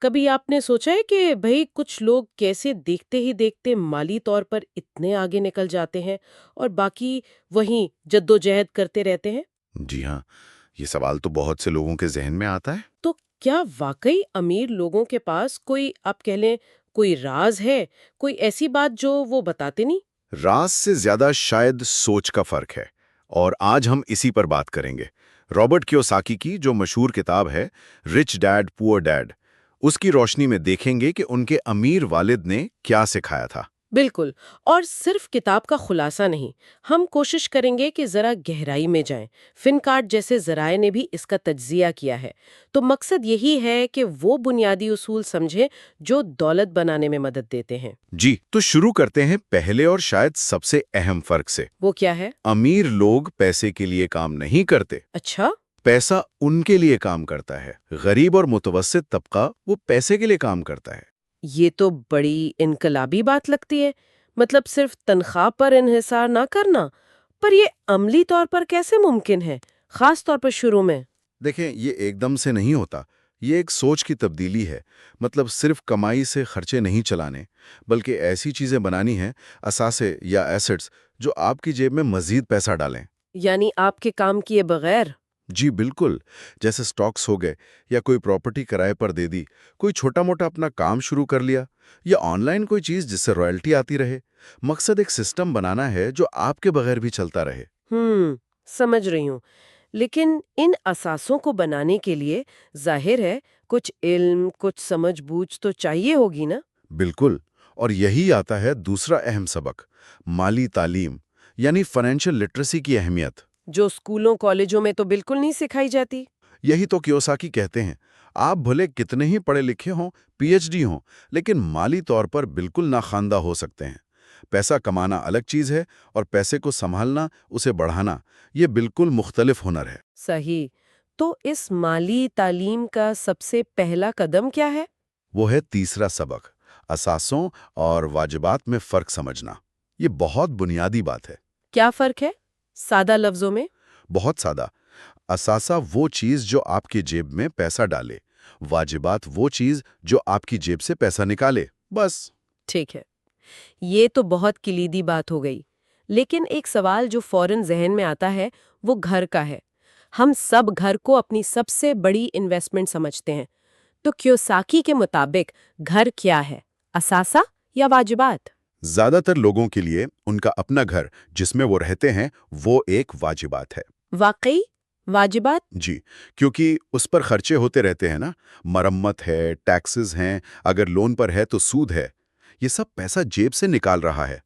کبھی آپ نے سوچا ہے کہ بھئی کچھ لوگ کیسے دیکھتے ہی دیکھتے مالی طور پر اتنے آگے نکل جاتے ہیں اور باقی وہیں جدوجہد کرتے رہتے ہیں؟ جی ہاں، یہ سوال تو بہت سے لوگوں کے ذہن میں آتا ہے۔ تو کیا واقعی امیر لوگوں کے پاس کوئی آپ کہہ لیں کوئی راز ہے، کوئی ایسی بات جو وہ بتاتے نہیں؟ راز سے زیادہ شاید سوچ کا فرق ہے، اور آج ہم اسی پر بات کریں گے۔ رابرٹ کیوساکی کی جو مشہور کتاب ہے رچ ڈیڈ پور ڈیڈ، اس کی روشنی میں دیکھیں گے کہ ان کے امیر والد نے کیا سکھایا تھا۔ بالکل، اور صرف کتاب کا خلاصہ نہیں، ہم کوشش کریں گے کہ ذرا گہرائی میں جائیں۔ فنکارٹ جیسے ذرائع نے بھی اس کا تجزیہ کیا ہے، تو مقصد یہی ہے کہ وہ بنیادی اصول سمجھیں جو دولت بنانے میں مدد دیتے ہیں۔ جی، تو شروع کرتے ہیں پہلے اور شاید سب سے اہم فرق سے۔ وہ کیا ہے؟ امیر لوگ پیسے کے لیے کام نہیں کرتے، اچھا، پیسہ ان کے لیے کام کرتا ہے۔ غریب اور متوسط طبقہ وہ پیسے کے لیے کام کرتا ہے۔ یہ تو بڑی انقلابی بات لگتی ہے، مطلب صرف تنخواہ پر انحصار نہ کرنا، پر یہ عملی طور پر کیسے ممکن ہے، خاص طور پر شروع میں؟ دیکھیں، یہ ایک دم سے نہیں ہوتا، یہ ایک سوچ کی تبدیلی ہے۔ مطلب صرف کمائی سے خرچے نہیں چلانے، بلکہ ایسی چیزیں بنانی ہیں، اثاثے یا ایسٹس، جو آپ کی جیب میں مزید پیسہ ڈالیں۔ یعنی آپ کے کام کیے بغیر؟ جی بالکل، جیسے سٹاکس ہو گئے، یا کوئی پراپرٹی کرائے پر دے دی، کوئی چھوٹا موٹا اپنا کام شروع کر لیا، یا آن لائن کوئی چیز جس سے رائلٹی آتی رہے۔ مقصد ایک سسٹم بنانا ہے جو آپ کے بغیر بھی چلتا رہے۔ سمجھ رہی ہوں، لیکن ان اثاثوں کو بنانے کے لیے ظاہر ہے کچھ علم، کچھ سمجھ بوجھ تو چاہیے ہوگی نا؟ بالکل، اور یہی آتا ہے دوسرا اہم سبق، مالی تعلیم، یعنی فائنینشیل لٹریسی کی اہمیت۔ جو اسکولوں کالجوں میں تو بالکل نہیں سکھائی جاتی۔ یہی تو کیوساکی کہتے ہیں، آپ بھلے کتنے ہی پڑھے لکھے ہوں، پی ایچ ڈی ہوں، لیکن مالی طور پر بالکل ناخواندہ ہو سکتے ہیں۔ پیسہ کمانا الگ چیز ہے، اور پیسے کو سنبھالنا، اسے بڑھانا، یہ بالکل مختلف ہنر ہے۔ صحیح، تو اس مالی تعلیم کا سب سے پہلا قدم کیا ہے؟ وہ ہے تیسرا سبق، اثاثوں اور واجبات میں فرق سمجھنا۔ یہ بہت بنیادی بات ہے۔ کیا فرق ہے؟ سادہ لفظوں میں؟ بہت سادہ۔ اثاثہ وہ چیز جو آپ کی جیب میں پیسہ ڈالے، واجبات وہ چیز جو آپ کی جیب سے پیسہ نکالے، بس۔ ٹھیک ہے، یہ تو بہت کلیدی بات ہو گئی، لیکن ایک سوال جو فوراً ذہن میں آتا ہے وہ گھر کا ہے۔ ہم سب گھر کو اپنی سب سے بڑی انویسٹمنٹ سمجھتے ہیں، تو کیوساکی کے مطابق گھر کیا ہے، اثاثہ یا واجبات؟ زیادہ تر لوگوں کے لیے ان کا اپنا گھر جس میں وہ رہتے ہیں وہ ایک واجبات ہے۔ واقعی واجبات؟ جی، کیونکہ اس پر خرچے ہوتے رہتے ہیں نا، مرمت ہے، ٹیکسز ہیں، اگر لون پر ہے تو سود ہے، یہ سب پیسہ جیب سے نکال رہا ہے۔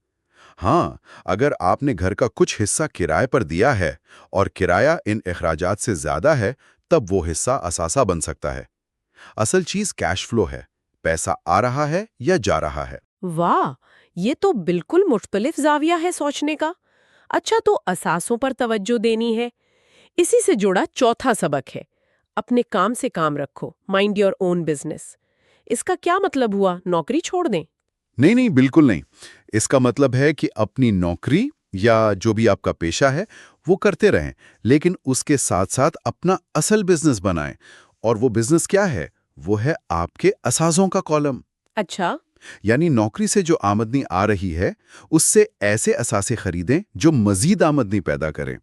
ہاں، اگر آپ نے گھر کا کچھ حصہ کرائے پر دیا ہے اور کرایہ ان اخراجات سے زیادہ ہے، تب وہ حصہ اثاثہ بن سکتا ہے۔ اصل چیز کیش فلو ہے، پیسہ آ رہا ہے یا جا رہا ہے۔ واہ، یہ تو بالکل مختلف زاویہ ہے سوچنے کا۔ اچھا، تو اثاثوں پر توجہ دینی ہے، اسی سے جڑا چوتھا سبق ہے، اپنے کام سے کام رکھو، مائنڈ یور اون بزنس۔ اس کا کیا مطلب ہوا، نوکری چھوڑ دیں؟ نہیں نہیں، بالکل نہیں۔ اس کا مطلب ہے کہ اپنی نوکری یا جو بھی آپ کا پیشہ ہے وہ کرتے رہیں، لیکن اس کے ساتھ ساتھ اپنا اصل بزنس بنائیں۔ اور وہ بزنس کیا ہے؟ وہ ہے آپ کے اثاثوں کا کالم۔ اچھا، یعنی نوکری سے جو آمدنی آ رہی ہے اس سے ایسے اثاثے خریدیں جو مزید آمدنی پیدا کریں۔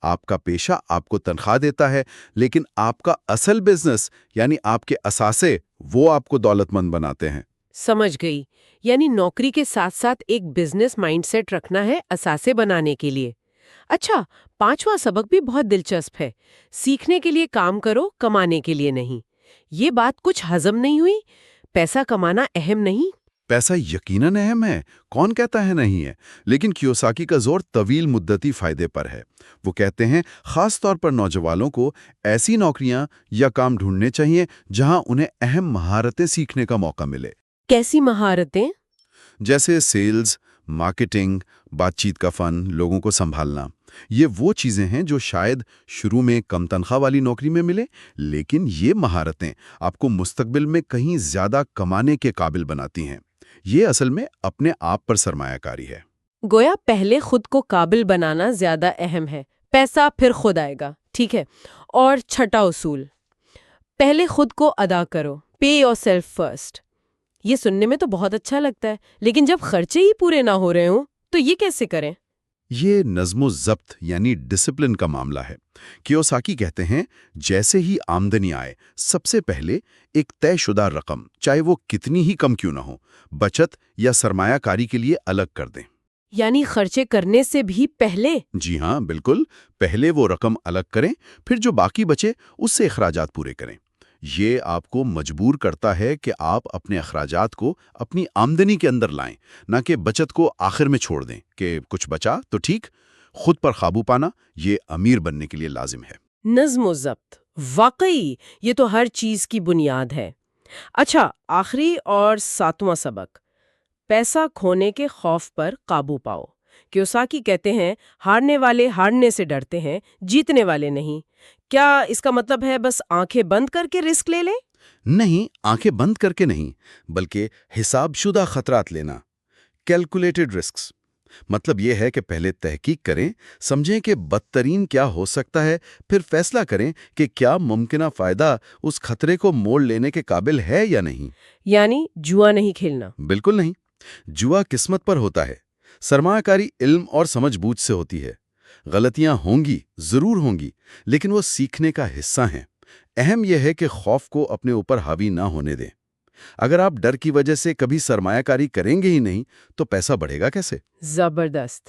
آپ کا پیشہ آپ کو تنخواہ دیتا ہے، لیکن آپ کا اصل بزنس یعنی آپ کے اثاثے وہ آپ کو دولت مند بناتے ہیں۔ سمجھ گئی، یعنی نوکری کے ساتھ ساتھ ایک بزنس مائنڈ سیٹ رکھنا ہے اثاثے بنانے کے لیے۔ اچھا، پانچواں سبق بھی بہت دلچسپ ہے، سیکھنے کے لیے کام کرو، کمانے کے لیے نہیں۔ یہ بات کچھ ہضم نہیں ہوئی؟ پیسہ کمانا اہم نہیں؟ پیسہ یقیناً اہم ہے، کون کہتا ہے نہیں ہے، لیکن کیوساکی کا زور طویل مدتی فائدے پر ہے۔ وہ کہتے ہیں خاص طور پر نوجوانوں کو ایسی نوکریاں یا کام ڈھونڈنے چاہیے جہاں انہیں اہم مہارتیں سیکھنے کا موقع ملے۔ کیسی مہارتیں؟ جیسے سیلز، مارکیٹنگ، بات چیت کا فن، لوگوں کو سنبھالنا۔ یہ وہ چیزیں ہیں جو شاید شروع میں کم تنخواہ والی نوکری میں ملے، لیکن یہ مہارتیں آپ کو مستقبل میں کہیں زیادہ کمانے کے قابل بناتی ہیں۔ یہ اصل میں اپنے آپ پر سرمایہ کاری ہے۔ گویا پہلے خود کو قابل بنانا زیادہ اہم ہے، پیسہ پھر خود آئے گا۔ ٹھیک ہے، اور چھٹا اصول، پہلے خود کو ادا کرو پے یور سیلف فرسٹ. یہ سننے میں تو بہت اچھا لگتا ہے، لیکن جب خرچے ہی پورے نہ ہو رہے ہوں تو یہ کیسے کریں؟ یہ نظم و ضبط یعنی ڈسپلن کا معاملہ ہے. کیوساکی کہتے ہیں جیسے ہی آمدنی آئے سب سے پہلے ایک طے شدہ رقم، چاہے وہ کتنی ہی کم کیوں نہ ہو، بچت یا سرمایہ کاری کے لیے الگ کر دیں. یعنی خرچے کرنے سے بھی پہلے؟ جی ہاں بالکل، پہلے وہ رقم الگ کریں، پھر جو باقی بچے اس سے اخراجات پورے کریں. یہ آپ کو مجبور کرتا ہے کہ آپ اپنے اخراجات کو اپنی آمدنی کے اندر لائیں، نہ کہ بچت کو آخر میں چھوڑ دیں کہ کچھ بچا تو ٹھیک. خود پر قابو پانا یہ امیر بننے کے لیے لازم ہے. نظم و ضبط، واقعی یہ تو ہر چیز کی بنیاد ہے. اچھا، آخری اور 7واں سبق، پیسہ کھونے کے خوف پر قابو پاؤ. کیوساکی کہتے ہیں ہارنے والے ہارنے سے ڈرتے ہیں، جیتنے والے نہیں. کیا اس کا مطلب ہے بس آنکھیں بند کر کے رسک لے لیں؟ نہیں، آنکھیں بند کر کے نہیں، بلکہ حساب شدہ خطرات لینا، کیلکولیٹڈ رسکس. مطلب یہ ہے کہ پہلے تحقیق کریں، سمجھیں کہ بدترین کیا ہو سکتا ہے، پھر فیصلہ کریں کہ کیا ممکنہ فائدہ اس خطرے کو مول لینے کے قابل ہے یا نہیں. یعنی جوا نہیں کھیلنا. بالکل نہیں. جوا قسمت پر ہوتا ہے، سرمایہ کاری علم اور سمجھ بوجھ سے ہوتی ہے. غلطیاں ہوں گی، ضرور ہوں گی، لیکن وہ سیکھنے کا حصہ ہیں. اہم یہ ہے کہ خوف کو اپنے اوپر حاوی نہ ہونے دیں. اگر آپ ڈر کی وجہ سے کبھی سرمایہ کاری کریں گے ہی نہیں تو پیسہ بڑھے گا کیسے؟ زبردست.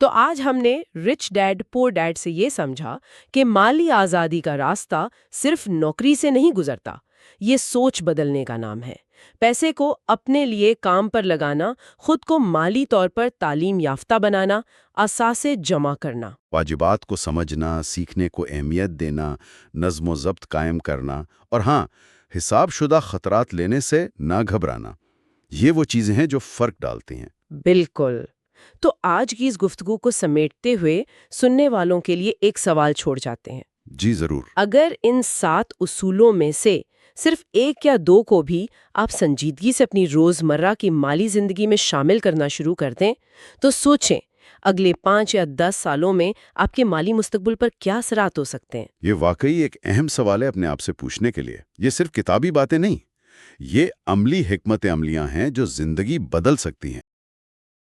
تو آج ہم نے رچ ڈیڈ پور ڈیڈ سے یہ سمجھا کہ مالی آزادی کا راستہ صرف نوکری سے نہیں گزرتا، یہ سوچ بدلنے کا نام ہے. پیسے کو اپنے لیے کام پر لگانا، خود کو مالی طور پر تعلیم یافتہ بنانا، اثاثے جمع کرنا، واجبات کو سمجھنا، سیکھنے کو اہمیت دینا، نظم و ضبط قائم کرنا، اور ہاں، حساب شدہ خطرات لینے سے نہ گھبرانا. یہ وہ چیزیں ہیں جو فرق ڈالتی ہیں. بالکل. تو آج کی اس گفتگو کو سمیٹتے ہوئے سننے والوں کے لیے ایک سوال چھوڑ جاتے ہیں. جی ضرور. اگر ان 7 اصولوں میں سے صرف 1 یا 2 کو بھی آپ سنجیدگی سے اپنی روزمرہ کی مالی زندگی میں شامل کرنا شروع کر دیں تو سوچیں اگلے 5 یا 10 سالوں میں آپ کے مالی مستقبل پر کیا اثرات ہو سکتے ہیں. یہ واقعی ایک اہم سوال ہے اپنے آپ سے پوچھنے کے لیے. یہ صرف کتابی باتیں نہیں، یہ عملی حکمت عملیاں ہیں جو زندگی بدل سکتی ہیں.